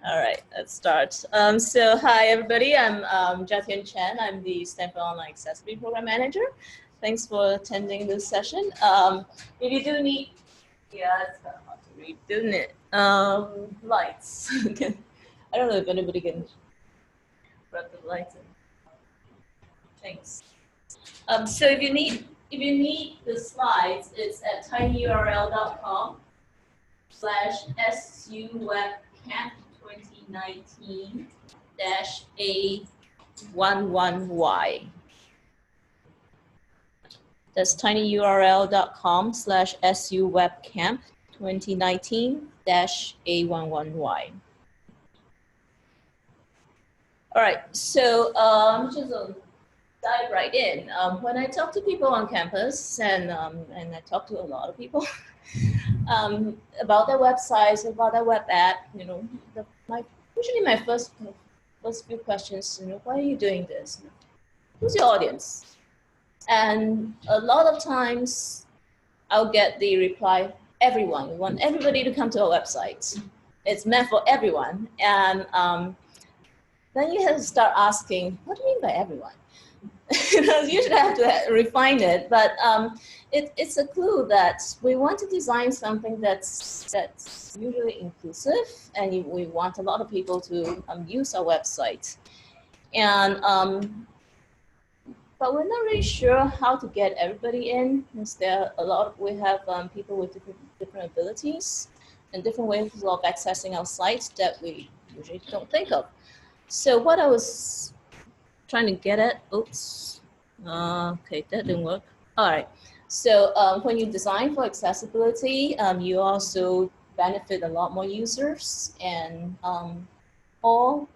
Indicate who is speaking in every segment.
Speaker 1: All right, let's start. So hi everybody, I'm Jatian Chen. I'm the Stanford Online Accessibility Program Manager. Thanks for attending this session. If you do need, yeah, it's kind of hard to read, isn't it? Lights. I don't know if anybody can rub the lights in. Thanks. So if you need the slides, it's at tinyurl.com/SUwebcamp2019-A11Y. That's tinyurl.com/SUwebcamp2019-A11Y. All right, so just dive right in. When I talk to people on campus, and I talk to a lot of people about their websites, about their web app, you know, usually my first few questions, you know, why are you doing this? Who's your audience? And a lot of times, I'll get the reply, everyone. We want everybody to come to our website. It's meant for everyone. And then you have to start asking, what do you mean by everyone? Usually I have to refine it, but it's a clue that we want to design something that's usually inclusive, and we want a lot of people to use our website. And but we're not really sure how to get everybody in, because we have people with different abilities and different ways of accessing our site that we usually don't think of. So what I was trying to get at, oops, okay, that didn't work. All right, so when you design for accessibility, you also benefit a lot more users, and all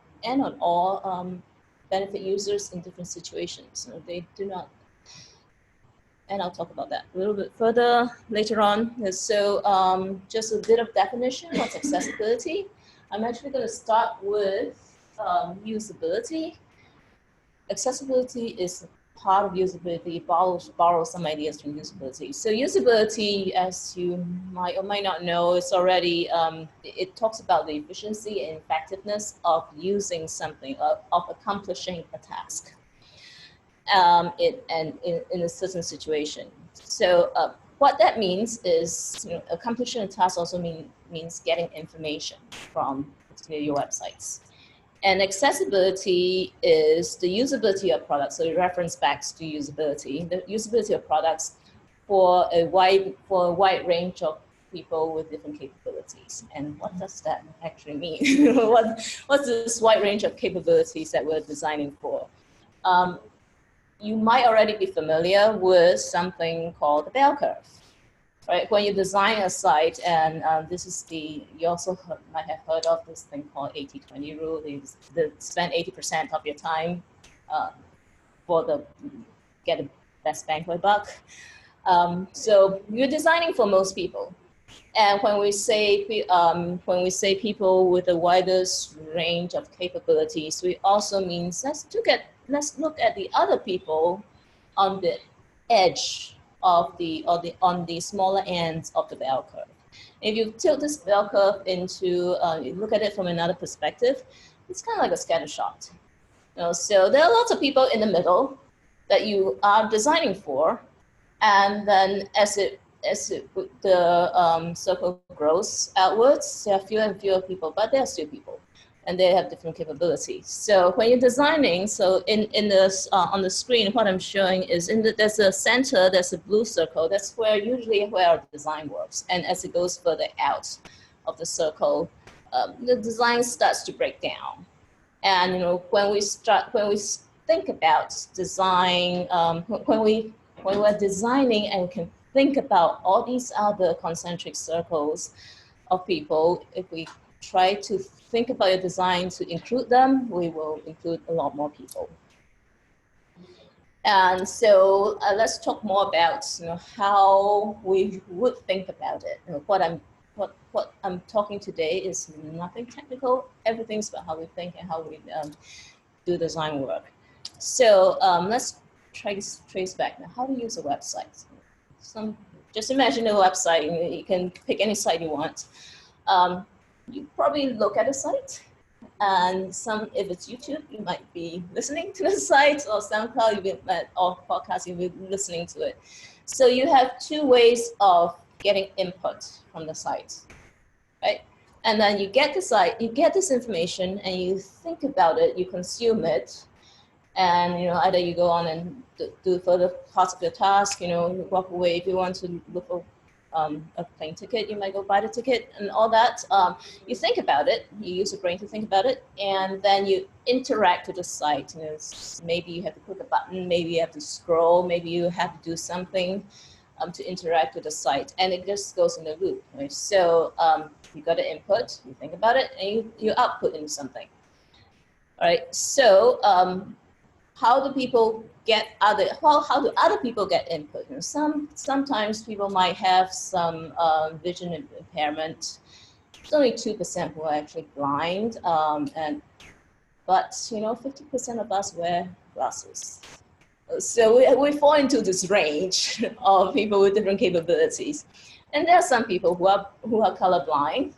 Speaker 1: benefit users in different situations. So they do not, and I'll talk about that a little bit further later on. So just a bit of definition, what's accessibility? I'm actually going to start with usability. Accessibility is part of usability, borrow some ideas from usability. So usability, as you might or might not know, is already, it talks about the efficiency and effectiveness of using something, of accomplishing a task in a certain situation. So what that means is, you know, accomplishing a task also means getting information from your websites. And accessibility is the usability of products. So it reference back to usability, the usability of products for a wide range of people with different capabilities. And what does that actually mean? What's this wide range of capabilities that we're designing for? You might already be familiar with something called the bell curve. Right, when you design a site, and this is you also might have heard of this thing called 80-20 rule. They spend 80% of your time get the best bang for the buck. So you're designing for most people, and when we say people with the widest range of capabilities, we also mean let's look at the other people on the edge on the smaller ends of the bell curve. If you tilt this bell curve into, you look at it from another perspective, it's kind of like a scatter shot. You know, so there are lots of people in the middle that you are designing for, and then as the circle grows outwards, there are fewer and fewer people, but there are still people, and they have different capabilities. So when you're designing, so in this on the screen, what I'm showing is there's a center, there's a blue circle. That's usually where our design works. And as it goes further out of the circle, the design starts to break down. And you know, when we think about design, when we're designing and can think about all these other concentric circles of people, if we try to think about your design to include them, we will include a lot more people. And so let's talk more about, you know, how we would think about it. You know, what I'm talking today is nothing technical. Everything's about how we think and how we do design work. So let's try to trace back now. How to use a website? Just imagine a website. You can pick any site you want. you probably look at the site. And if it's YouTube, you might be listening to the site, or SoundCloud, or podcast, you'll be listening to it. So you have two ways of getting input from the site, right? And then you get the site, you get this information, and you think about it, you consume it, and either you go on and do further parts of your task, you walk away. If you want to look for a plane ticket, you might go buy the ticket and all that. You think about it, you use your brain to think about it, and then you interact with the site. Maybe you have to click a button, maybe you have to scroll, maybe you have to do something to interact with the site, and it just goes in a loop, right? So you got the input, you think about it, and you output into something. All right, so how do people get how do other people get input? Sometimes people might have some vision impairment. It's only 2% who are actually blind, but 50% of us wear glasses. So we fall into this range of people with different capabilities. And there are some people who are colorblind.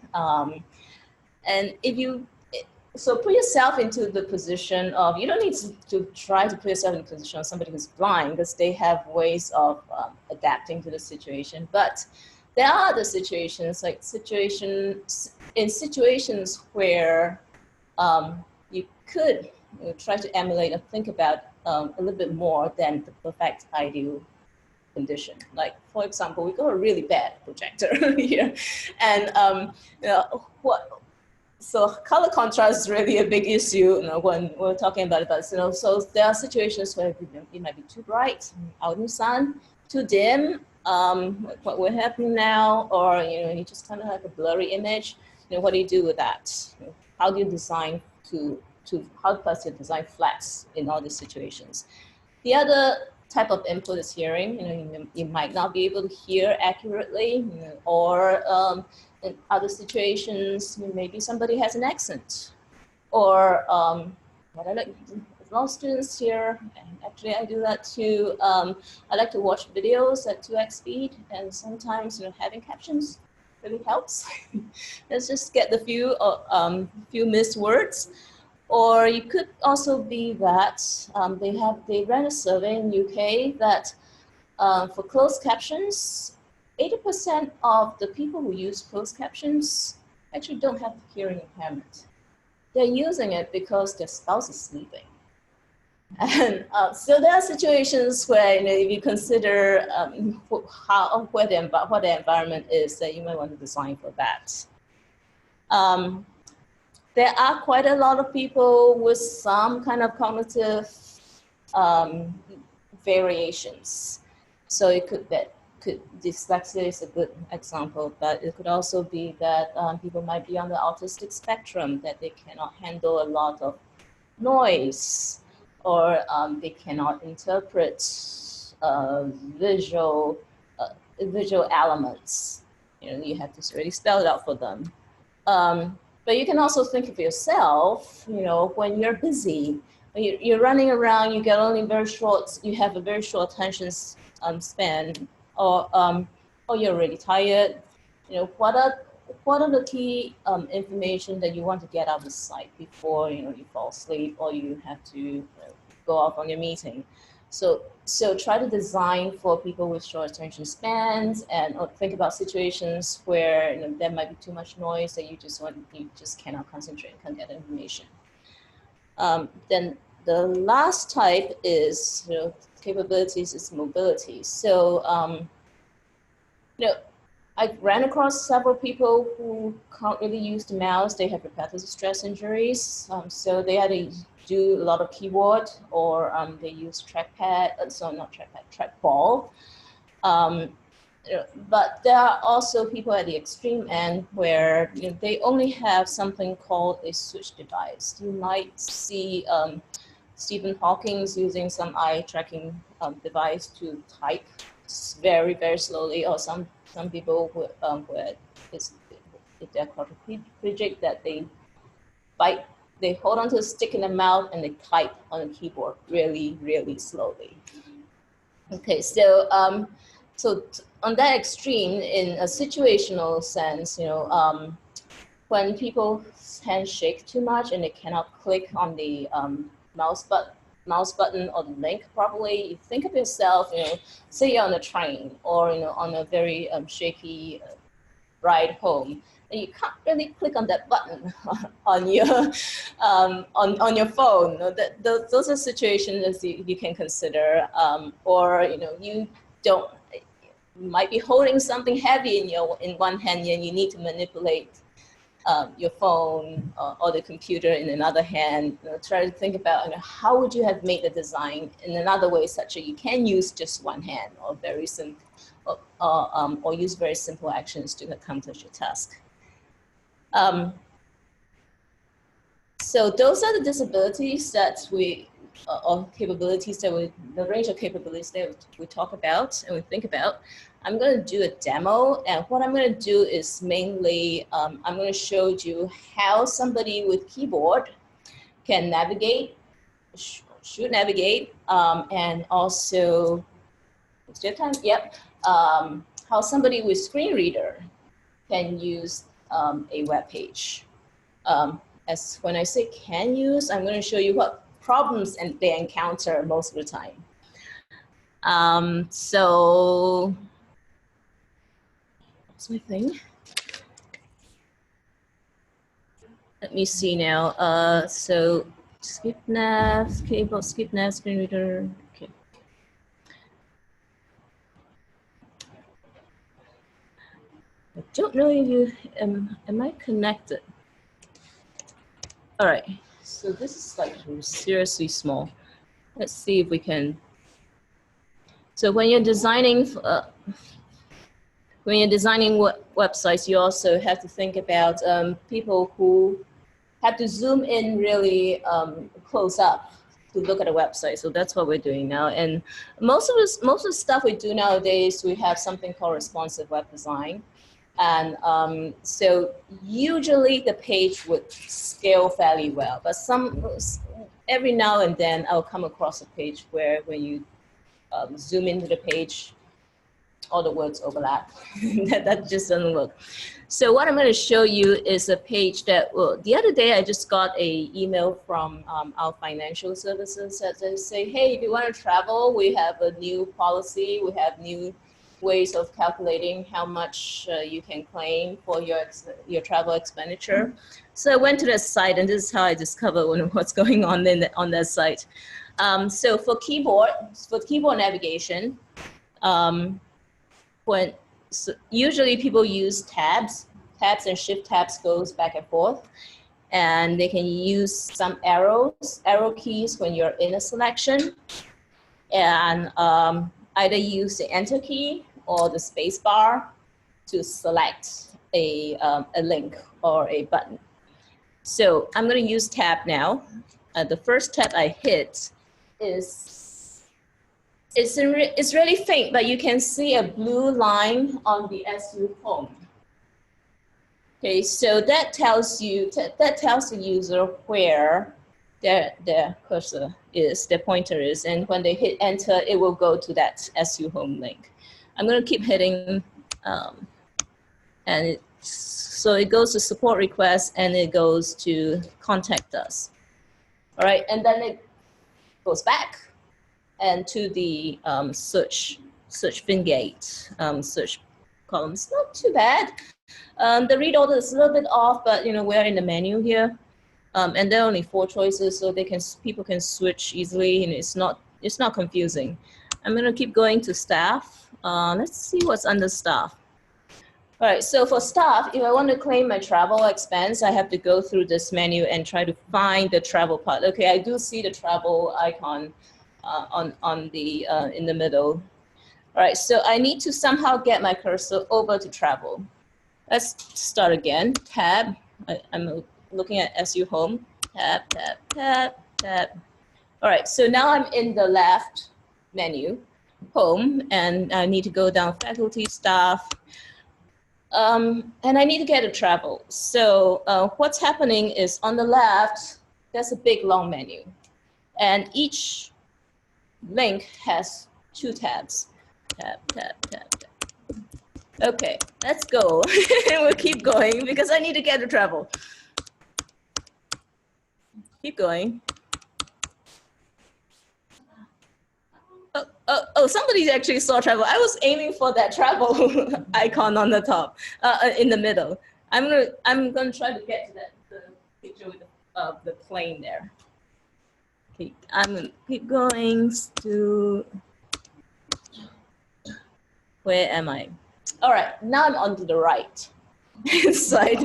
Speaker 1: And so put yourself into the position of, you don't need to try to put yourself in the position of somebody who's blind, because they have ways of adapting to the situation. But there are other situations, like situations where you could try to emulate or think about a little bit more than the perfect ideal condition. Like, for example, we got a really bad projector here, and so color contrast is really a big issue when we're talking about it. But so there are situations where it might be too bright out in the sun, too dim, what we're happening now, or you just kind of have a blurry image. What do you do with that? How do you design how does your design flex in all these situations? The other type of input is hearing. You might not be able to hear accurately, or in other situations, maybe somebody has an accent, or I don't know, a lot of students here, and actually I do that too. I like to watch videos at 2x speed, and sometimes having captions really helps. Let's just get the few missed words. Or you could also be that they ran a survey in UK that for closed captions, 80% of the people who use closed captions actually don't have hearing impairment. They're using it because their spouse is sleeping. And so there are situations where if you consider what the environment is, that you might want to design for that. There are quite a lot of people with some kind of cognitive variations. So it could dyslexia is a good example, but it could also be that people might be on the autistic spectrum, that they cannot handle a lot of noise, or they cannot interpret visual elements. You have to really spell it out for them. But you can also think of yourself, when you're busy, when you're running around, you have a very short attention span, or you're really tired. What are the key information that you want to get out of the site before you fall asleep, or you have to go off on your meeting? So try to design for people with short attention spans, and think about situations where there might be too much noise that you just cannot concentrate and can't get information. Then the last type is capabilities is mobility. So I ran across several people who can't really use the mouse. They have repetitive stress injuries, so they either do a lot of keyboard, or they use trackpad. Not trackpad, trackball. But there are also people at the extreme end where they only have something called a switch device. You might see Stephen Hawking using some eye tracking device to type very, very slowly, or some people who if they're quadriplegic, that they hold onto a stick in their mouth and they type on a keyboard really, really slowly. Okay, so so on that extreme, in a situational sense, when people's hands shake too much and they cannot click on the mouse button or the link properly, you think of yourself, say you're on a train or on a very shaky ride home, and you can't really click on that button on your on your phone. Those are situations that you can consider, or you don't. You might be holding something heavy in one hand, and you need to manipulate your phone or the computer in another hand. Try to think about how would you have made the design in another way such that you can use just one hand or very simple, or use very simple actions to accomplish your task. So those are the disabilities that or capabilities that the range of capabilities that we talk about and we think about. I'm going to do a demo, and what I'm going to do is mainly, I'm going to show you how somebody with keyboard can navigate, should navigate, and also, what's your time? Yep. How somebody with screen reader can use a web page. As when I say can use, I'm going to show you what problems they encounter most of the time. So what's my thing? Let me see now. So skip nav, keyboard, skip nav, screen reader. Okay. I don't know if you am I connected? All right. So this is like seriously small. Let's see if we can. So when you're designing websites, you also have to think about people who have to zoom in really close up to look at a website. So that's what we're doing now. And most of the stuff we do nowadays, we have something called responsive web design. And so usually the page would scale fairly well, but every now and then I'll come across a page where when you zoom into the page, all the words overlap. that just doesn't work. So what I'm going to show you is a page that, well, the other day I just got an email from our financial services that they say, hey, if you want to travel, we have a new policy, we have new ways of calculating how much you can claim for your travel expenditure. So I went to that site, and this is how I discovered what's going on on that site. So for keyboard navigation, usually people use tabs and shift tabs goes back and forth, and they can use some arrow keys when you're in a selection, and either use the enter key or the space bar to select a link or a button. So I'm going to use tab now. The first tab I hit is it's really faint, but you can see a blue line on the SU home. Okay, so that tells the user where their cursor is, their pointer is, and when they hit enter, it will go to that SU home link. I'm going to keep hitting, and so it goes to support request, and it goes to contact us. All right, and then it goes back and to the search Vingate search columns. Not too bad. The read order is a little bit off, but we're in the menu here, and there are only 4 choices, so people can switch easily, and it's not confusing. I'm going to keep going to staff. Let's see what's under staff. All right, so for staff, if I want to claim my travel expense, I have to go through this menu and try to find the travel part. Okay, I do see the travel icon on the in the middle. All right, so I need to somehow get my cursor over to travel. Let's start again. Tab. I'm looking at SU home. Tab, tab, tab, tab. All right, so now I'm in the left menu, home, and I need to go down faculty, staff, and I need to get a travel. So what's happening is on the left, there's a big long menu, and each link has 2 tabs. Tab, tab, tab, tab. Okay, let's go. We'll keep going because I need to get to travel. Keep going. Oh, somebody actually saw travel. I was aiming for that travel icon on the top, in the middle. I'm gonna try to get to the picture with the plane there. Okay, I'm gonna keep going to, where am I? All right, now I'm on to the right side.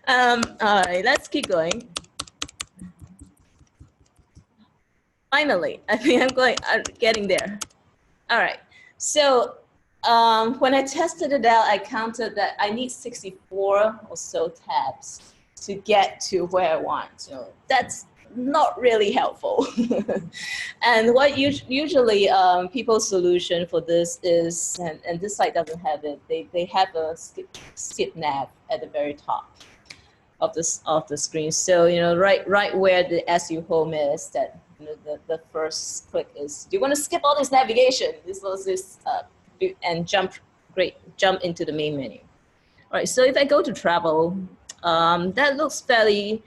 Speaker 1: All right, let's keep going. Finally, I think I'm getting there. All right, so when I tested it out, I counted that I need 64 or so tabs to get to where I want. So that's not really helpful. And what usually people's solution for this is, and this site doesn't have it, they have a skip nav at the very top of the screen. So right where the SU home is, that the first click is, do you want to skip all this navigation? And jump into the main menu. All right, so if I go to travel, that looks fairly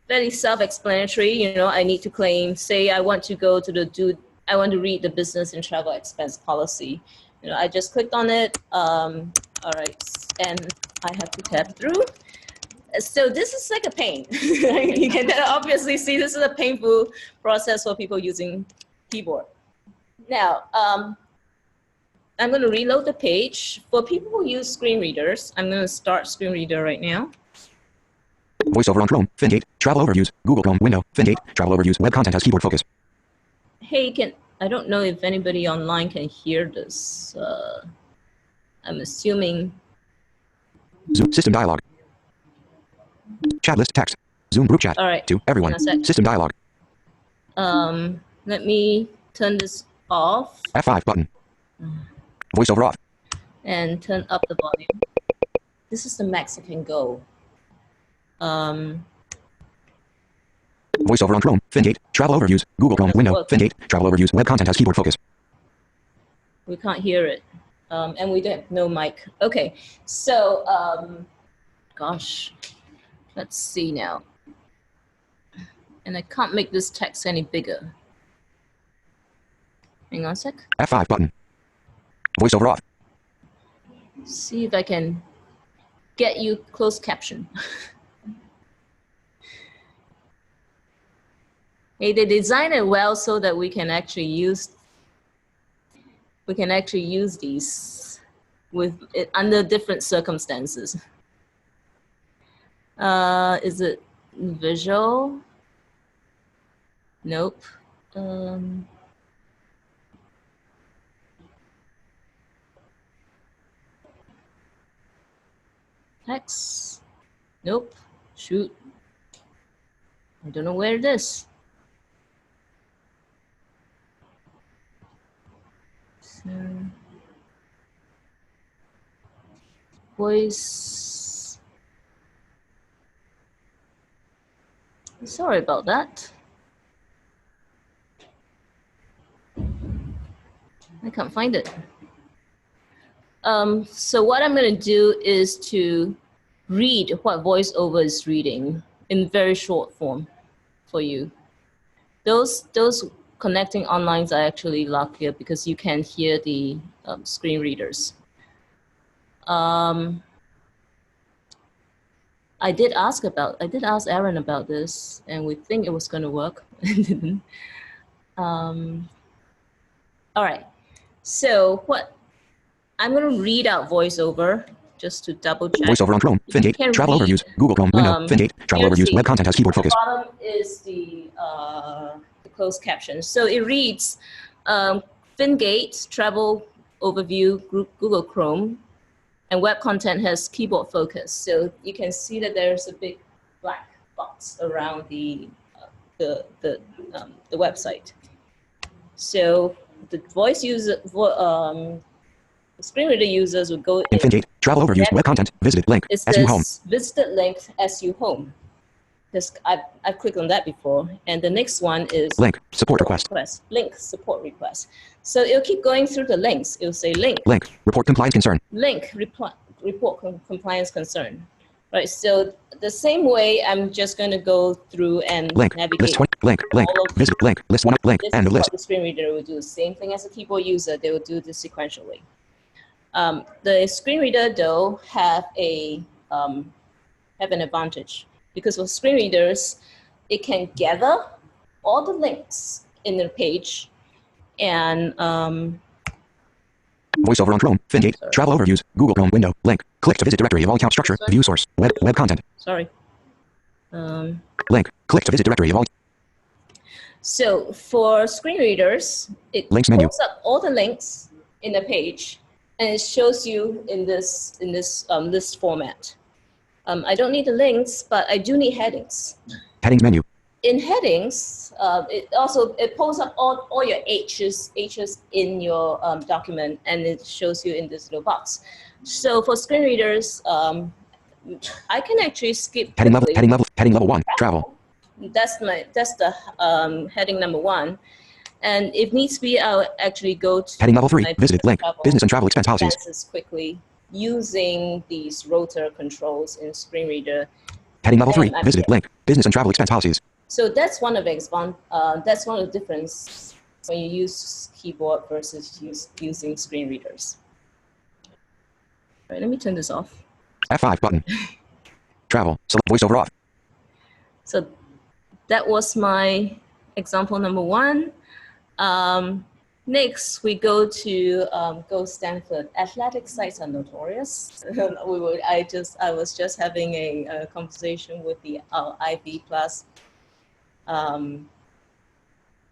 Speaker 1: self-explanatory. I need to claim, say I want to go to I want to read the business and travel expense policy. I just clicked on it. All right, and I have to tab through. So this is like a pain. You can obviously see this is a painful process for people using keyboard. Now, I'm going to reload the page. For people who use screen readers, I'm going to start screen reader right now.
Speaker 2: VoiceOver on Chrome, Fingate, travel overviews, Google Chrome, window, Fingate, travel overviews, web content has keyboard focus.
Speaker 1: Hey, I don't know if anybody online can hear this. I'm assuming.
Speaker 2: Zoom system dialog. Chat list text. Zoom group chat.
Speaker 1: All right.
Speaker 2: To everyone. System dialog.
Speaker 1: Let me turn this off.
Speaker 2: F5 button. VoiceOver off.
Speaker 1: And turn up the volume. This is the max I can go.
Speaker 2: VoiceOver on Chrome, Fingate, travel overviews, Google Chrome, window, Fingate, travel overviews, web content has keyboard focus.
Speaker 1: We can't hear it. And we don't have no mic. Okay, so, gosh, let's see now. And I can't make this text any bigger. Hang on a sec.
Speaker 2: F5 button. VoiceOver off.
Speaker 1: See if I can get you closed caption. Hey, they designed it well so that we can actually use these under different circumstances. Is it visual? Nope. Text? Nope. Shoot. I don't know where it is. Voice. Sorry about that. I can't find it. So what I'm going to do is to read what VoiceOver is reading in very short form for you. Those connecting online are actually luckier because you can hear the screen readers. I did ask Aaron about this, and we think it was going to work. It didn't. All right. So I'm going to read out VoiceOver just to double check.
Speaker 2: VoiceOver on Chrome, Fingate, travel overviews, Google Chrome, window, Fingate, travel overviews, web content has keyboard focus.
Speaker 1: The bottom is the closed caption. So it reads, Fingate, travel overview, Google Chrome, and web content has keyboard focus. So you can see that there's a big black box around the website. So the screen reader users would go
Speaker 2: in Fingate, travel overviews, web content, visited link, SU home.
Speaker 1: Visited link, SU home. because I've clicked on that before. And the next one is
Speaker 2: Link. Support request.
Speaker 1: Link support request. So it'll keep going through the links. It'll say link.
Speaker 2: Link. Report compliance concern.
Speaker 1: Link. Report compliance concern. Right. So the same way, I'm just going to go through and
Speaker 2: link.
Speaker 1: navigate.
Speaker 2: List 20. Link. Link. Visit. Link. List 1. Link.
Speaker 1: This
Speaker 2: And
Speaker 1: is
Speaker 2: list.
Speaker 1: what the screen reader will do. Same thing as a keyboard user. They will do this sequentially. The screen reader though have an advantage, because for screen readers, it can gather all the links in the page and
Speaker 2: VoiceOver on Chrome, FinGate, travel overviews, Google Chrome window, link, click to visit directory of all account structure, view source, web content.
Speaker 1: Sorry.
Speaker 2: Link, click to visit directory of all.
Speaker 1: So for screen readers, it
Speaker 2: links menu.
Speaker 1: pulls up all the links in the page, and it shows you in this list format. I don't need the links, but I do need headings.
Speaker 2: Headings menu.
Speaker 1: In headings, it pulls up all your H's in your document, and it shows you in this little box. So for screen readers, I can actually skip
Speaker 2: heading level 1, travel.
Speaker 1: That's the heading number 1. And if needs be, I'll actually go to
Speaker 2: heading level 3, visit link, business and travel expense policies.
Speaker 1: Quickly using these rotor controls in screen reader.
Speaker 2: Heading level 3, visit link, business and travel expense policies.
Speaker 1: So that's one of the difference when you use keyboard versus using screen readers. All right, let me turn this off.
Speaker 2: F5 button. Travel, select voiceover off.
Speaker 1: So that was my example number 1. Next, we go to Go Stanford. Athletic sites are notorious. I was just having a conversation with the IB Plus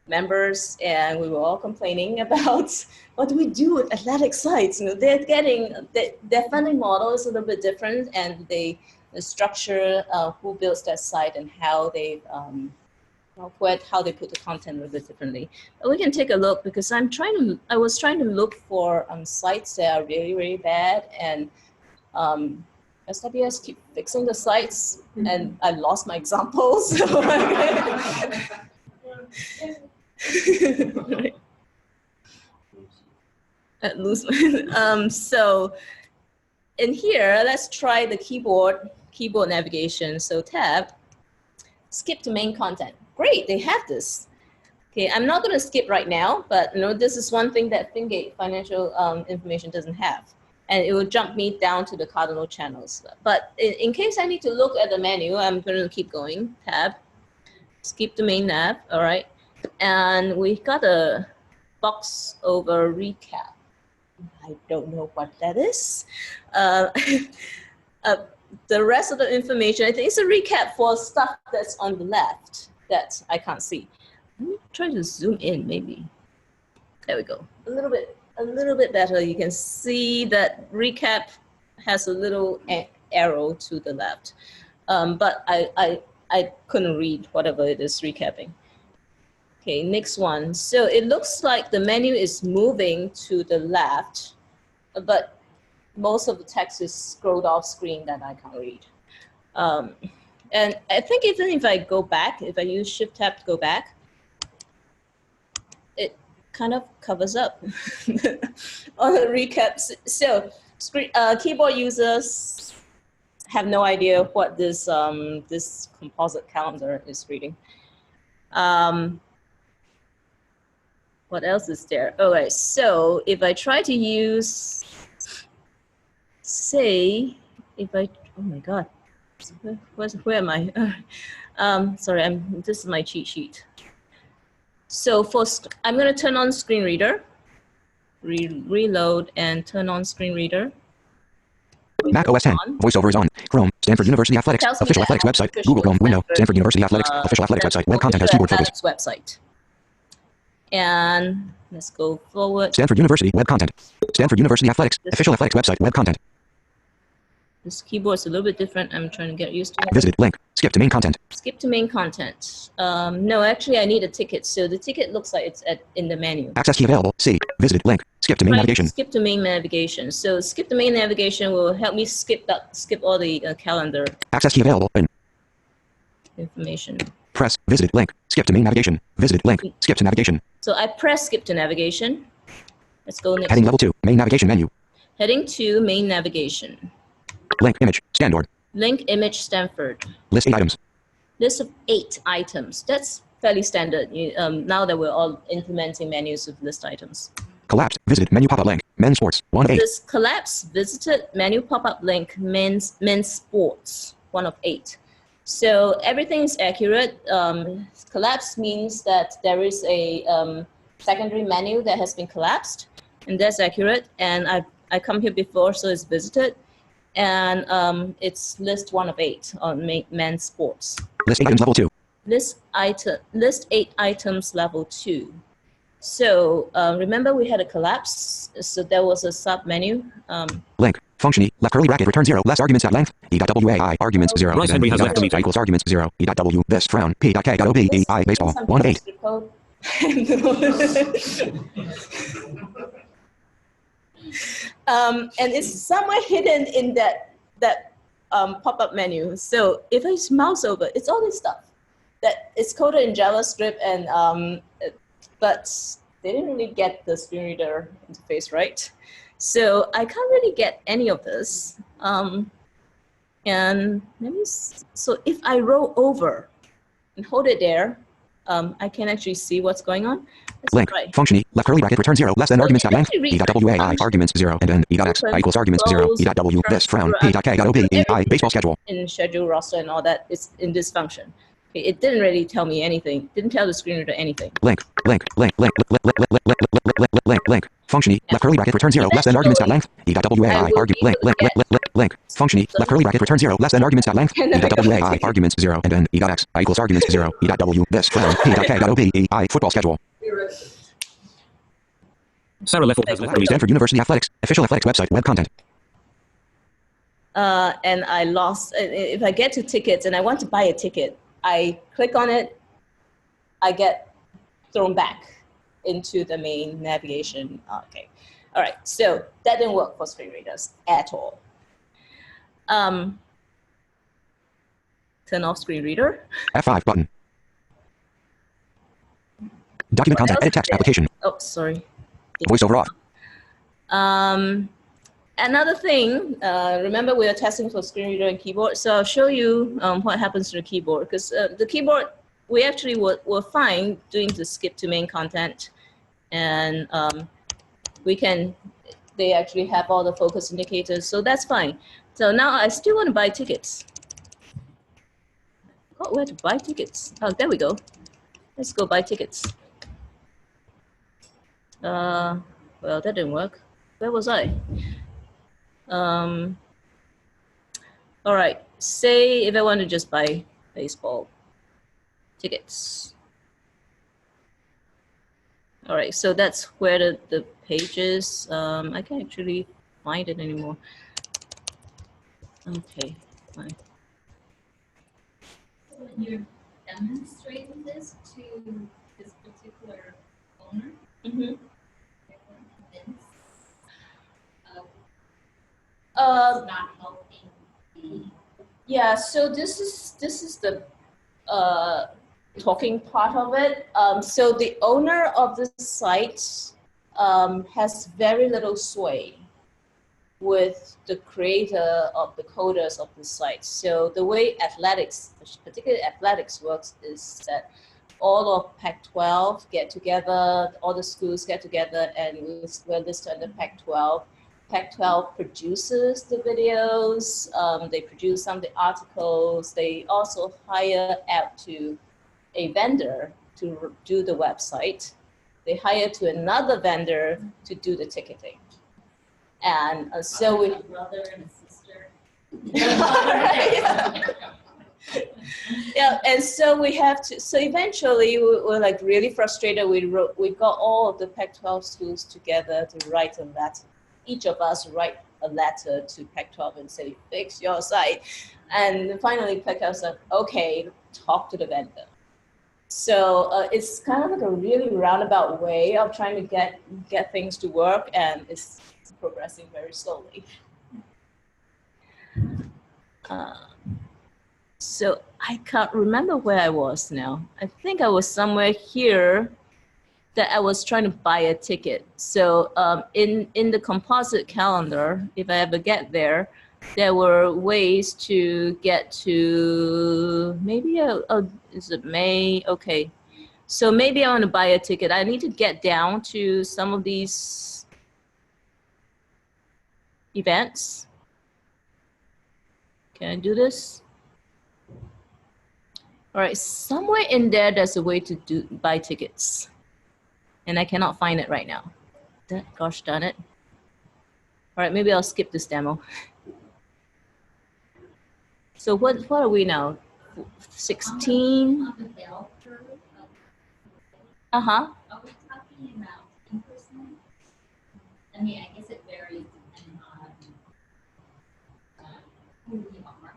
Speaker 1: members, and we were all complaining about what do we do with athletic sites. You know, their funding model is a little bit different, and the structure, who builds that site, and how they how they put the content a little bit differently. But we can take a look, because I was trying to look for sites that are really, really bad, and SWS keep fixing the sites, and I lost my examples. So in here, let's try the keyboard navigation. So tab, skip to main content. Great, they have this. Okay, I'm not going to skip right now, but this is one thing that FinGate financial information doesn't have, and it will jump me down to the cardinal channels. But in case I need to look at the menu, I'm going to keep going. Tab, skip to main nav. All right, and we got a box over recap. I don't know what that is. The rest of the information, I think it's a recap for stuff that's on the left that I can't see. Let me try to zoom in, maybe. There we go. A little bit better. You can see that recap has a little arrow to the left, but I couldn't read whatever it is recapping. Okay, next one. So it looks like the menu is moving to the left, but most of the text is scrolled off screen that I can't read. And I think even if I go back, if I use Shift Tab to go back, it kind of covers up all the recaps. So keyboard users have no idea what this this composite calendar is reading. What else is there? All right, so if I try to use, say, oh my God, where am I? Sorry, this is my cheat sheet. So I'm going to turn on screen reader, reload, and turn on screen reader.
Speaker 2: Mac OS 10, VoiceOver is on. Chrome, Stanford University Athletics, official athletics website, Google Chrome window, Stanford University Athletics, official athletics website, web content has keyboard focus.
Speaker 1: Website. And let's go forward.
Speaker 2: Stanford University web content. Stanford University Athletics, official athletics website, web content.
Speaker 1: This keyboard is a little bit different. I'm trying to get used to it.
Speaker 2: Visit link. Skip to main content.
Speaker 1: Skip to main content. No, actually, I need a ticket. So the ticket looks like it's in the menu.
Speaker 2: Access key available. C. Visit link. Skip to main navigation.
Speaker 1: Skip to main navigation. So skip to main navigation will help me skip all the calendar.
Speaker 2: Access key available. In.
Speaker 1: information.
Speaker 2: Press, visited, link, skip to main navigation, visited, link, skip to navigation.
Speaker 1: So I press skip to navigation. Let's go next.
Speaker 2: Heading level 2, main navigation menu.
Speaker 1: Heading to main navigation.
Speaker 2: Link, image, Stanford.
Speaker 1: Link, image, Stanford.
Speaker 2: List 8 items.
Speaker 1: List of 8 items. That's fairly standard. Now that we're all implementing menus with list items.
Speaker 2: Collapsed, visited, menu pop-up link, men's sports, 1 of 8.
Speaker 1: This collapsed, visited, menu pop-up link, men's sports, 1 of 8. So everything is accurate. Collapse means that there is a secondary menu that has been collapsed, and that's accurate. And I come here before, so it's visited, and it's list 1 of 8 on men's sports.
Speaker 2: List 8 items level 2.
Speaker 1: List 8 items level 2. So remember we had a collapse, so there was a sub menu.
Speaker 2: Link, function E, left curly bracket, return 0, less arguments at length, E.WAI, arguments 0,
Speaker 3: Bryce Henry has left the meeting.
Speaker 2: equals arguments 0, E.W, this, frown, P.K.OB, E.I, baseball, 1 of 8.
Speaker 1: And it's somewhere hidden in that pop-up menu. So if I just mouse over, it's all this stuff that it's coded in JavaScript, and but they didn't really get the screen reader interface right. So I can't really get any of this. And so if I roll over and hold it there, I can actually see what's going on. Let's
Speaker 2: Link,
Speaker 1: try.
Speaker 2: function E, left curly bracket, return 0, less than arguments at length, E.WAI, arguments 0, and then E.X, equals arguments 0, E.W, this, frown, P.K.OB, E.I, baseball schedule.
Speaker 1: In schedule, roster, and all that, it's in this function. Okay, it didn't really tell me anything. Didn't tell the screen reader anything.
Speaker 2: Link, function E, left curly bracket, return 0, less than arguments at length, E.WAI, link, function E, left curly bracket, return 0, less than arguments at length, E.WAI, arguments 0, and then E.X, equals arguments 0, E.W, this, frown, P.K.OB, E.I, football schedule.
Speaker 3: Sarah Leffel has left the meeting.
Speaker 2: Stanford University Athletics, official athletics website, web content.
Speaker 1: And I lost. If I get to tickets and I want to buy a ticket, I click on it, I get thrown back into the main navigation. Okay, all right, so that didn't work for screen readers at all. Turn off screen reader.
Speaker 2: F5 button. Document content, edit text, application.
Speaker 1: Oh, sorry.
Speaker 2: Voiceover off.
Speaker 1: Another thing, remember we are testing for screen reader and keyboard, so I'll show you what happens to the keyboard, because the keyboard, we actually were fine doing the skip to main content, and they actually have all the focus indicators, so that's fine. So now I still want to buy tickets. Oh, where to buy tickets? Oh, there we go. Let's go buy tickets. Well, that didn't work. Where was I? All right, say if I want to just buy baseball tickets. All right, so that's where the page is. I can't actually find it anymore. Okay, fine.
Speaker 4: When you're demonstrating this to this particular owner,
Speaker 1: Mm-hmm.
Speaker 4: It's not helping the
Speaker 1: Yeah, so this is the talking part of it. So the owner of the site has very little sway with the creator of the coders of the site. So the way athletics, particularly athletics, works is that all of Pac-12 get together, all the schools get together, and we're listed under Pac-12. Pac-12 produces the videos, they produce some of the articles, they also hire out to a vendor to do the website. They hire to another vendor to do the ticketing. And so we...
Speaker 4: a brother and a sister.
Speaker 1: Yeah, and so we have to, so eventually we're like really frustrated. We got all of the Pac-12 schools together to write a letter. Each of us write a letter to Pac-12 and say, fix your site. And finally Pac-12 said, okay, talk to the vendor. So it's kind of like a really roundabout way of trying to get things to work, and it's progressing very slowly. So I can't remember where I was now. I think I was somewhere here that I was trying to buy a ticket. So in the composite calendar, if I ever get there, there were ways to get to maybe is it May? Okay. So maybe I want to buy a ticket. I need to get down to some of these events. Can I do this? All right, somewhere in there, there's a way to buy tickets. And I cannot find it right now. Gosh darn it. All right, maybe I'll skip this demo. So what are we now? 16?
Speaker 4: On the bell curve of,
Speaker 1: Uh-huh.
Speaker 4: are we talking about 10%? I mean, I guess it varies depending on who you are.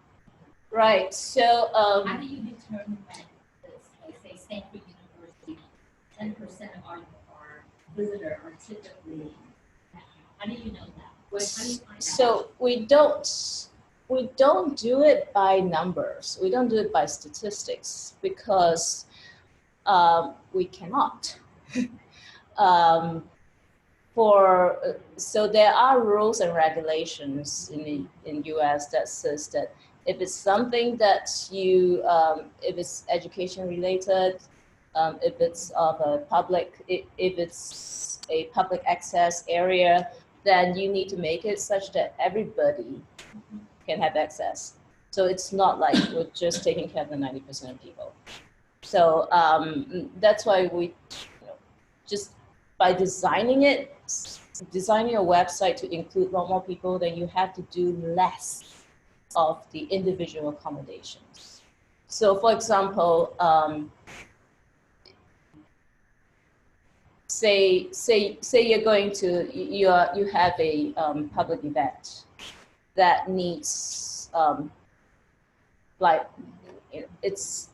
Speaker 1: Right, so
Speaker 4: How do you determine when it's, like, say, Stanford University, 10% of our visitors are typically, how do you know that? How do you find out?
Speaker 1: so we don't do it by numbers. We don't do it by statistics because we cannot. So there are rules and regulations in US that says that if it's something that you, if it's education related, if it's of a public, if it's a public access area, then you need to make it such that everybody can have access. So it's not like we're just taking care of the 90% of people. So that's why we, just by designing a website to include a lot more people, then you have to do less of the individual accommodations. So for example, say you're going to, you have a public event that needs, like, it's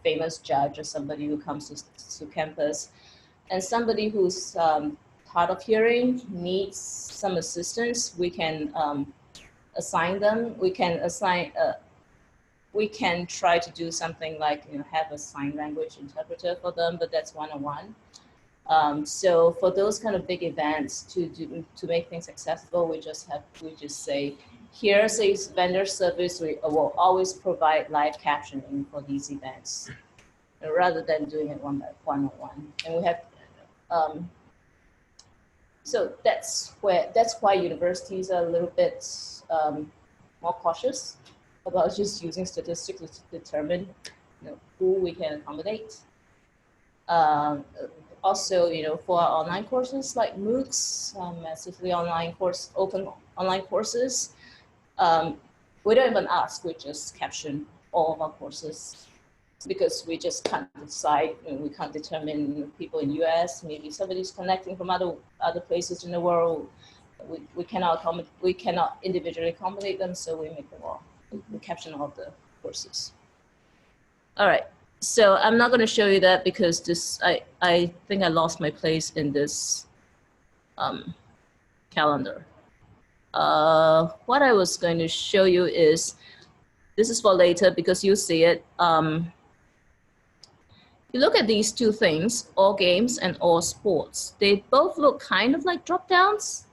Speaker 1: famous judge or somebody who comes to campus, and somebody who's hard of hearing needs some assistance, we can assign them. We can assign, we can try to do something like, have a sign language interpreter for them, but that's one-on-one. So for those kind of big events, to make things accessible, we just say, here's a vendor service. We will always provide live captioning for these events, rather than doing it one-on-one. And we have, so that's why universities are a little bit more cautious about just using statistics to determine who we can accommodate. Also, for our online courses like MOOCs, massively open online courses, we don't even ask, we just caption all of our courses because we just can't decide, we can't determine people in US, maybe somebody's connecting from other places in the world. We cannot individually accommodate them, so we make them all. We caption all of the courses. All right. So I'm not going to show you that because I think I lost my place in this calendar. What I was going to show you is, this is for later because you'll see it. You look at these two things, all games and all sports. They both look kind of like drop downs,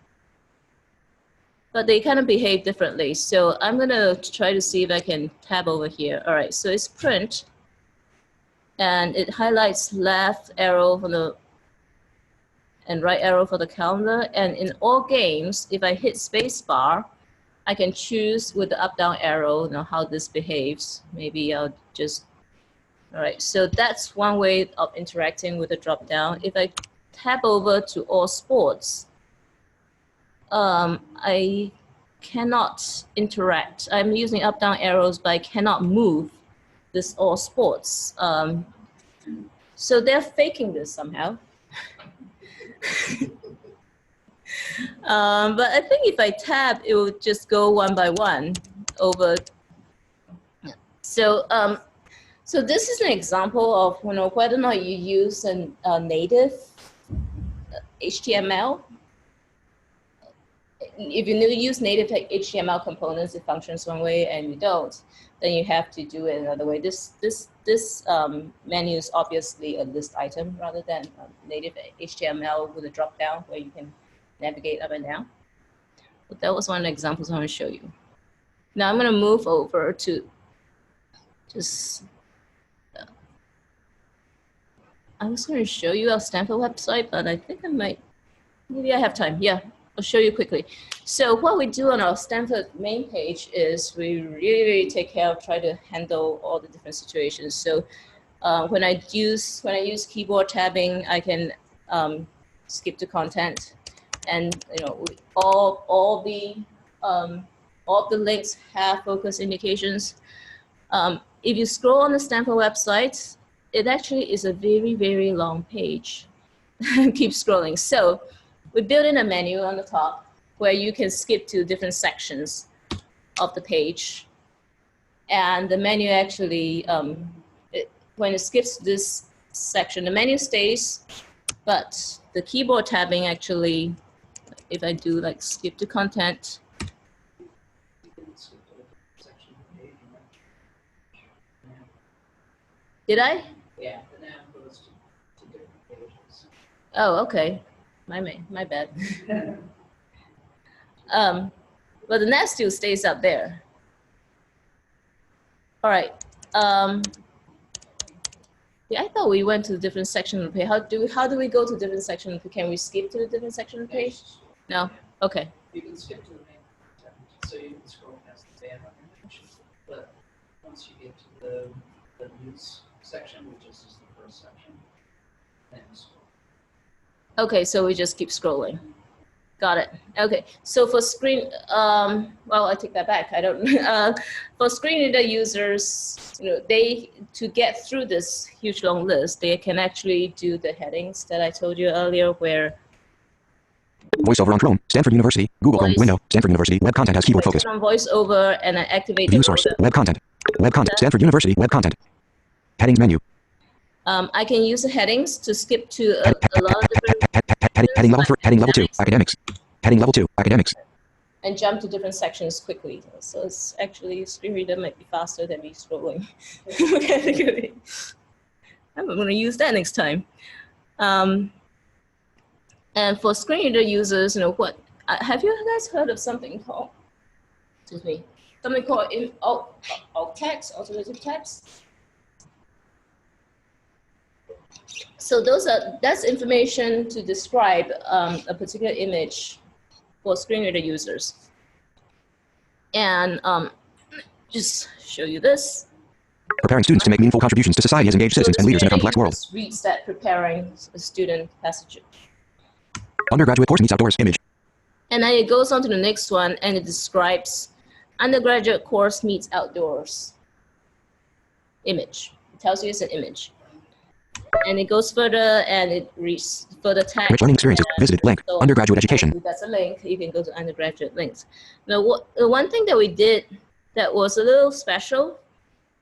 Speaker 1: but they kind of behave differently. So I'm going to try to see if I can tab over here. All right, so it's print. And it highlights left arrow for the and right arrow for the calendar. And in all games, if I hit space bar, I can choose with the up down arrow how this behaves. Maybe I'll just, all right, so that's one way of interacting with the drop down. If I tab over to all sports, I cannot interact. I'm using up down arrows, but I cannot move this all sports. So they're faking this somehow. But I think if I tab, it will just go one by one over. So, so this is an example of whether or not you use a native HTML. If you use native HTML components, it functions one way, and you don't. then you have to do it another way. This menu is obviously a list item rather than native HTML with a drop down where you can navigate up and down. But that was one of the examples I want to show you. Now I'm going to move over to just. I was going to show you our Stanford website, but I think I might. Maybe I have time. Yeah, I'll show you quickly. So what we do on our Stanford main page is we really take care of try to handle all the different situations. So when I use keyboard tabbing, I can skip to content, and all the links have focus indications. If you scroll on the Stanford website, it actually is a very, very long page. Keep scrolling. So we built in a menu on the top where you can skip to different sections of the page. And the menu actually, when it skips this section, the menu stays, but the keyboard tabbing actually, if I do like skip to content, did I?
Speaker 5: Yeah, the nav goes to different pages.
Speaker 1: Oh, okay. My bad. But the nav still stays up there. All right. Yeah, I thought we went to the different section of the page. How do we go to different section of the page? Can we skip to the different section of the page? No? Okay.
Speaker 5: You can skip to the main content, so you can scroll past the banner image. But once you get to the news section, which is just the first section, then you scroll.
Speaker 1: Okay, so we just keep scrolling. Got it. Okay, so for screen, well, I take that back. I don't. For screen reader users, to get through this huge long list, they can actually do the headings that I told you earlier, where
Speaker 2: VoiceOver on Chrome, Stanford University, Google Chrome window, Stanford University web content has keyboard focus.
Speaker 1: on VoiceOver and I activate
Speaker 2: View
Speaker 1: the
Speaker 2: source,
Speaker 1: loader.
Speaker 2: web content, Stanford University web content. Headings menu.
Speaker 1: I can use the headings to skip to a lot of different
Speaker 2: heading level 3, heading level 2, academics. Heading level 2, academics.
Speaker 1: And jump to different sections quickly. So it's actually, screen reader might be faster than me scrolling. I'm going to use that next time. And for screen reader users, have you guys heard of something called, something called alt text, alternative text? So that's information to describe a particular image for screen reader users. And just show you this.
Speaker 2: Preparing students to make meaningful contributions to society as engaged citizens and leaders in a complex world.
Speaker 1: Reads that preparing a student passage.
Speaker 2: Undergraduate course meets outdoors image.
Speaker 1: And then it goes on to the next one and it describes undergraduate course meets outdoors image. It tells you it's an image. And it goes further and it reads further text.
Speaker 2: Rich learning experiences. Visited link. So undergraduate education.
Speaker 1: That's a link. You can go to undergraduate links. Now, the one thing that we did that was a little special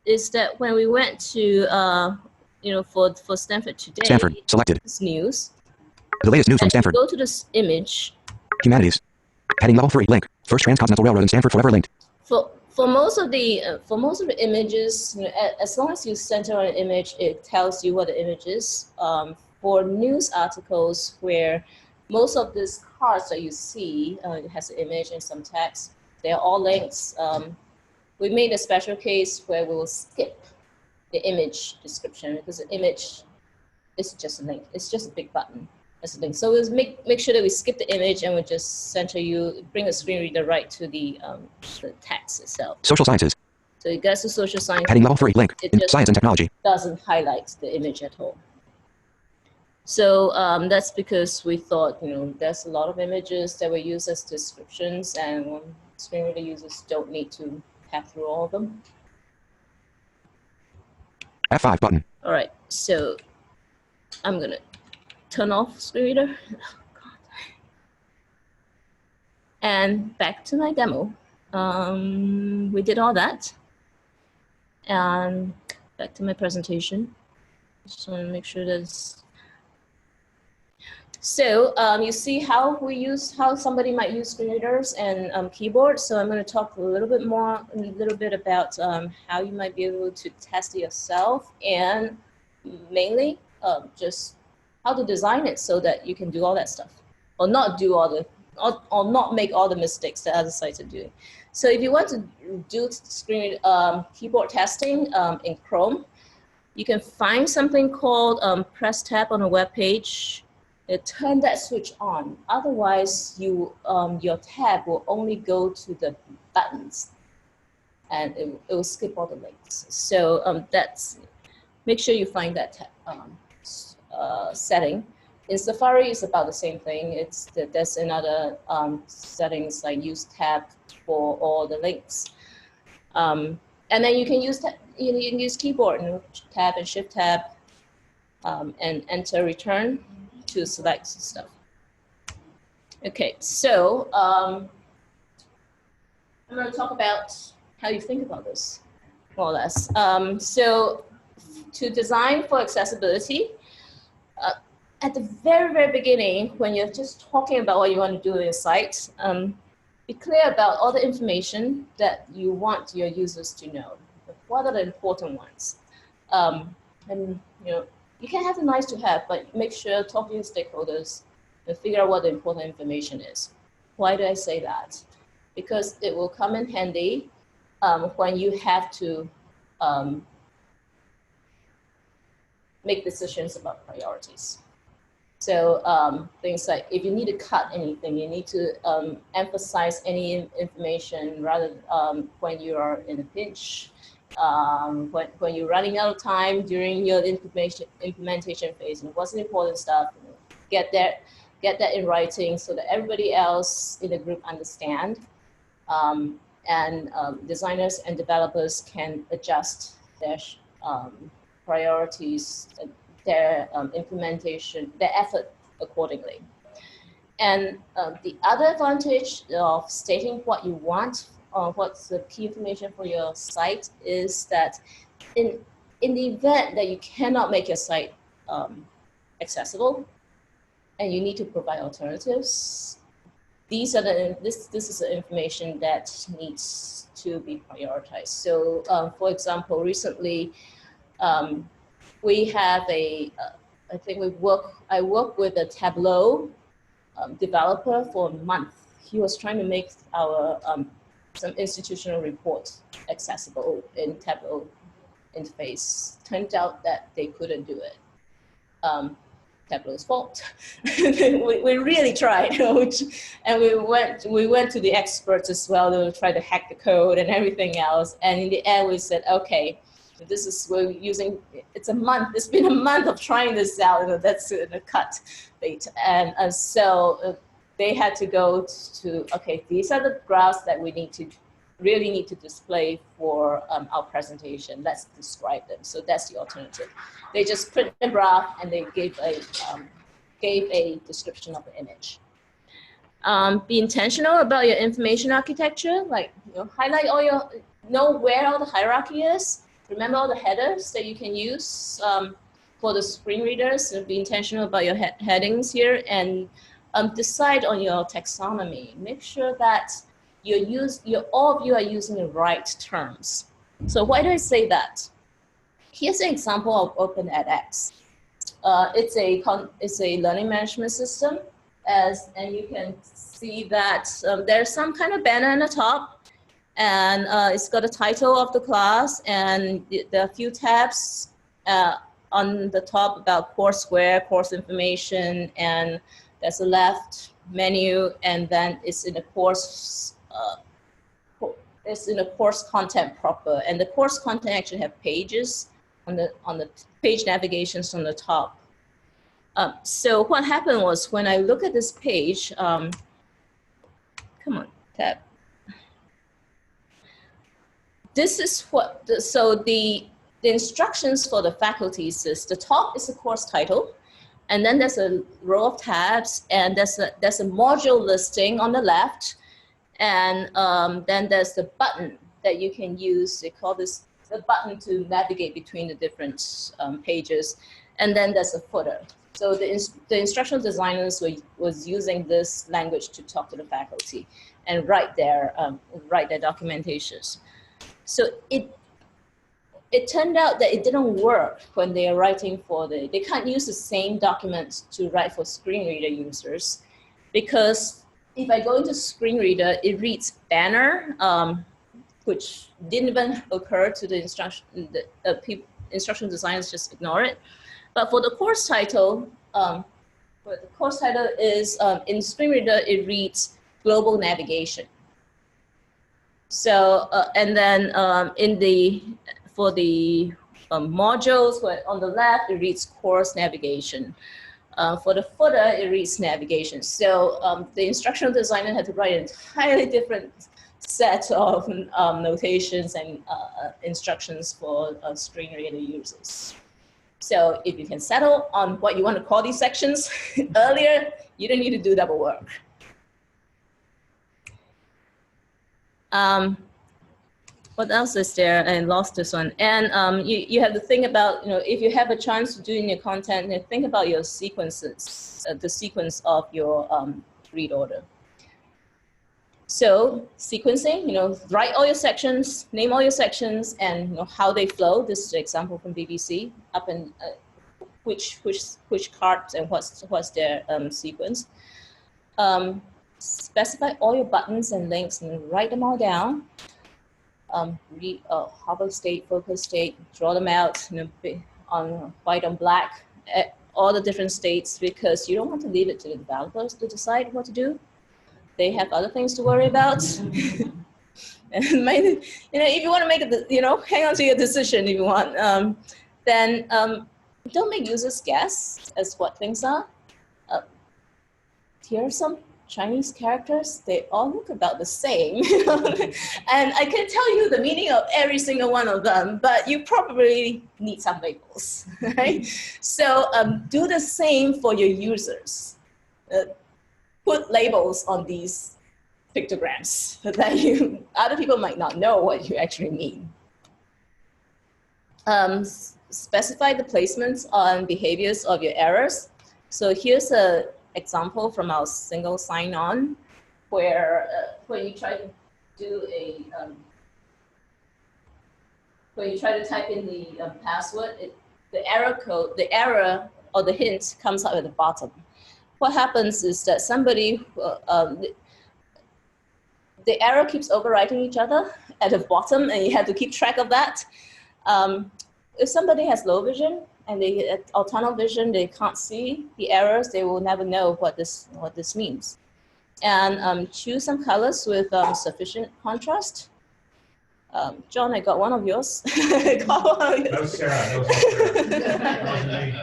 Speaker 1: is that when we went to, for Stanford Today.
Speaker 2: Stanford selected.
Speaker 1: This news.
Speaker 2: The latest news from Stanford.
Speaker 1: Go to this image.
Speaker 2: Humanities. Heading level 3 link. First transcontinental railroad in Stanford forever linked.
Speaker 1: For most of the images, as long as you center on an image, it tells you what the image is. For news articles where most of these cards that you see, it has an image and some text, they're all links. We made a special case where we will skip the image description because the image is just a link. It's just a big button. That's the thing. So we'll make sure that we skip the image and we just center bring the screen reader right to the text itself.
Speaker 2: Social sciences.
Speaker 1: So it gets to social science.
Speaker 2: Heading level 3 link. In science and technology.
Speaker 1: Doesn't highlight the image at all. So that's because we thought, there's a lot of images that we use as descriptions and screen reader users don't need to have through all of them.
Speaker 2: F5 button.
Speaker 1: All right, so I'm gonna turn off screen reader. Oh, God. And back to my demo. We did all that. And back to my presentation. Just want to make sure that's... So you see how somebody might use screen readers and keyboard. So I'm going to talk a little bit about how you might be able to test it yourself, and mainly just how to design it so that you can do all that stuff, or not do all the, or not make all the mistakes that other sites are doing. So if you want to do keyboard testing in Chrome, you can find something called press tab on a web page. Turn that switch on. Otherwise, your tab will only go to the buttons, and it will skip all the links. So make sure you find that setting. In Safari, it's about the same thing. There's another settings like use tab for all the links, and then you can use keyboard and tab and shift tab and enter return to select stuff. Okay, so I'm going to talk about how you think about this, more or less. So to design for accessibility, at the very, very beginning, when you're just talking about what you want to do in your site, be clear about all the information that you want your users to know. What are the important ones? And you can have the nice to have, but make sure talk to your stakeholders and figure out what the important information is. Why do I say that? Because it will come in handy when you have to make decisions about priorities. So things like if you need to cut anything, you need to emphasize any information rather when you are in a pinch. When you're running out of time during your implementation phase, and what's the important stuff, get that in writing so that everybody else in the group understand, and designers and developers can adjust their priorities, their implementation, their effort accordingly. And the other advantage of stating what you want, what's the key information for your site, is that in the event that you cannot make your site accessible and you need to provide alternatives, this is the information that needs to be prioritized. So for example, recently we have I worked with a Tableau developer for a month. He was trying to make our some institutional reports accessible in Tableau interface. Turned out that they couldn't do it. Tableau's fault. we really tried, and we went to the experts as well to try to hack the code and everything else. And in the end, we said, okay, we're using. It's been a month of trying this out. That's a cut bait, and so they had to go to, okay, these are the graphs that we really need to display for our presentation. Let's describe them. So that's the alternative. They just print a graph and they gave a description of the image. Be intentional about your information architecture. Like, highlight know where all the hierarchy is. Remember all the headers that you can use for the screen readers. So be intentional about your headings here, and decide on your taxonomy. Make sure that all of you are using the right terms. So why do I say that? Here's an example of OpenEdX. It's a learning management system, and you can see that there's some kind of banner in the top, and it's got a title of the class, and there are a few tabs on the top about courseware, course information, and there's a left menu, and then it's in a course. It's in a course content proper, and the course content actually have pages on the page navigations on the top. So what happened was when I look at this page, come on, tab. This is what the instructions for the faculties is: the top is the course title, and then there's a row of tabs, and there's a module listing on the left, and then there's the button that you can use. They call this the button to navigate between the different pages, and then there's a footer. So the instructional designers was using this language to talk to the faculty and write their documentations. So it turned out that it didn't work when they are writing they can't use the same documents to write for screen reader users, because if I go into screen reader, it reads banner, which didn't even occur to the instructional designers just ignore it. But for the course title, is in screen reader, it reads global navigation. So, and then for the modules, on the left, it reads course navigation. For the footer, it reads navigation. So the instructional designer had to write an entirely different set of notations and instructions for screen reader users. So if you can settle on what you want to call these sections earlier, you don't need to do double work. What else is there? I lost this one. And you have to think about, if you have a chance to do in your content, think about your sequences, the sequence of your read order. So sequencing, write all your sections, name all your sections, and how they flow. This is an example from BBC, up in which cards and what's their sequence. Specify all your buttons and links and write them all down. Read hover state, focus state, draw them out on white on black, all the different states, because you don't want to leave it to the developers to decide what to do. They have other things to worry about. And if you want to make it, hang on to your decision if you want. Then don't make users guess as what things are. Here are some Chinese characters. They all look about the same. And I can tell you the meaning of every single one of them, but you probably need some labels, right? So do the same for your users. Put labels on these pictograms so that other people might not know what you actually mean. Specify the placements on behaviors of your errors. So here's an example from our single sign-on, where when you try to do when you try to type in the password, the error or the hint comes up at the bottom. What happens is that somebody, the error keeps overwriting each other at the bottom, and you have to keep track of that. If somebody has low vision and or tunnel vision, they can't see the errors, they will never know what this means. And choose some colors with sufficient contrast. John, I got one of yours.
Speaker 6: That was Sarah. That was me.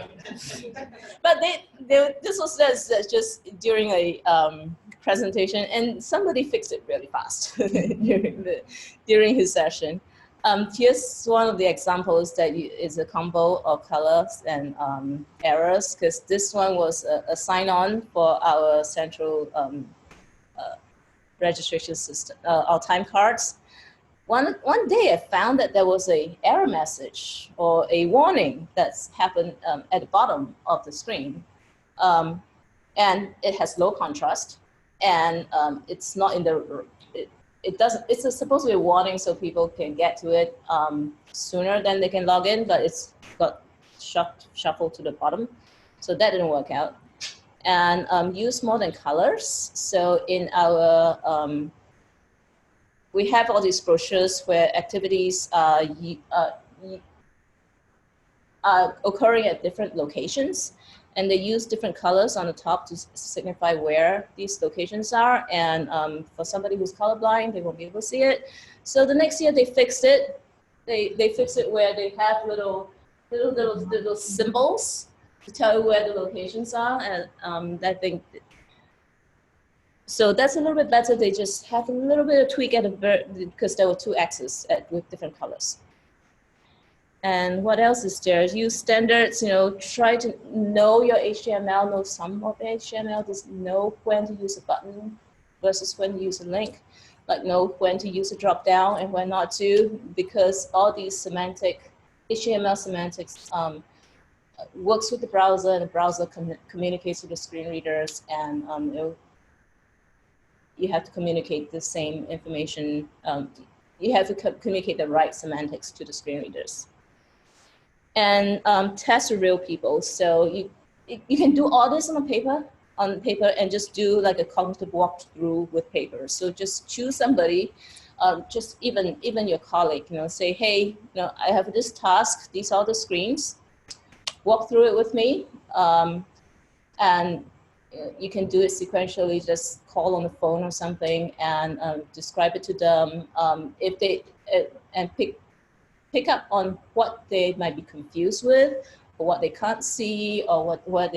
Speaker 1: But this was just during a presentation, and somebody fixed it really fast during his session. Here's one of the examples that is a combo of colors and errors, because this one was a sign-on for our central registration system, our time cards. One day I found that there was an error message or a warning that's happened at the bottom of the screen. And it has low contrast, and it's not in the, it's supposed to be a warning so people can get to it sooner than they can log in, but it's got shuffled to the bottom. So that didn't work out. And use more than colors. So in our, we have all these brochures where activities are occurring at different locations, and they use different colors on the top to signify where these locations are. And for somebody who's colorblind, they won't be able to see it. So the next year they fixed it. They fixed it where they have little symbols to tell you where the locations are, and that thing. So that's a little bit better. They just have a little bit of tweak at because there were two axes with different colors. And what else is there? Use standards, try to know your HTML, know some of the HTML, just know when to use a button versus when to use a link, like know when to use a drop down and when not to, because all these HTML semantics works with the browser, and the browser communicates with the screen readers, and you have to communicate the same information. You have to communicate the right semantics to the screen readers. And test with real people. So you can do all this on paper, and just do like a cognitive walkthrough with paper. So just choose somebody, just even your colleague, say, hey, I have this task, these are the screens, walk through it with me. And you can do it sequentially, just call on the phone or something and describe it to them. If they, and pick up on what they might be confused with, or what they can't see, or where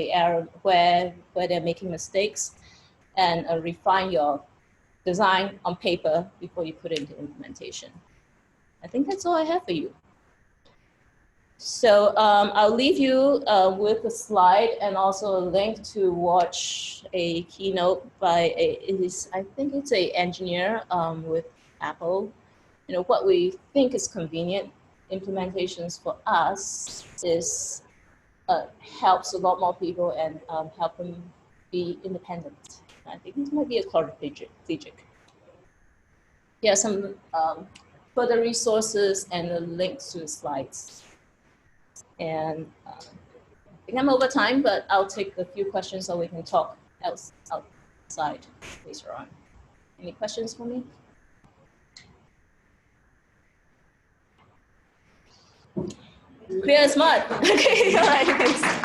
Speaker 1: they're making mistakes, and refine your design on paper before you put it into implementation. I think that's all I have for you. So I'll leave you with a slide and also a link to watch a keynote by I think it's an engineer with Apple. What we think is convenient implementations for us is helps a lot more people and help them be independent. I think this might be a quadriplegic. Yeah, some further resources and the links to the slides. And I think I'm over time, but I'll take a few questions so we can talk outside later on. Any questions for me? Clear as mud. Okay, all right.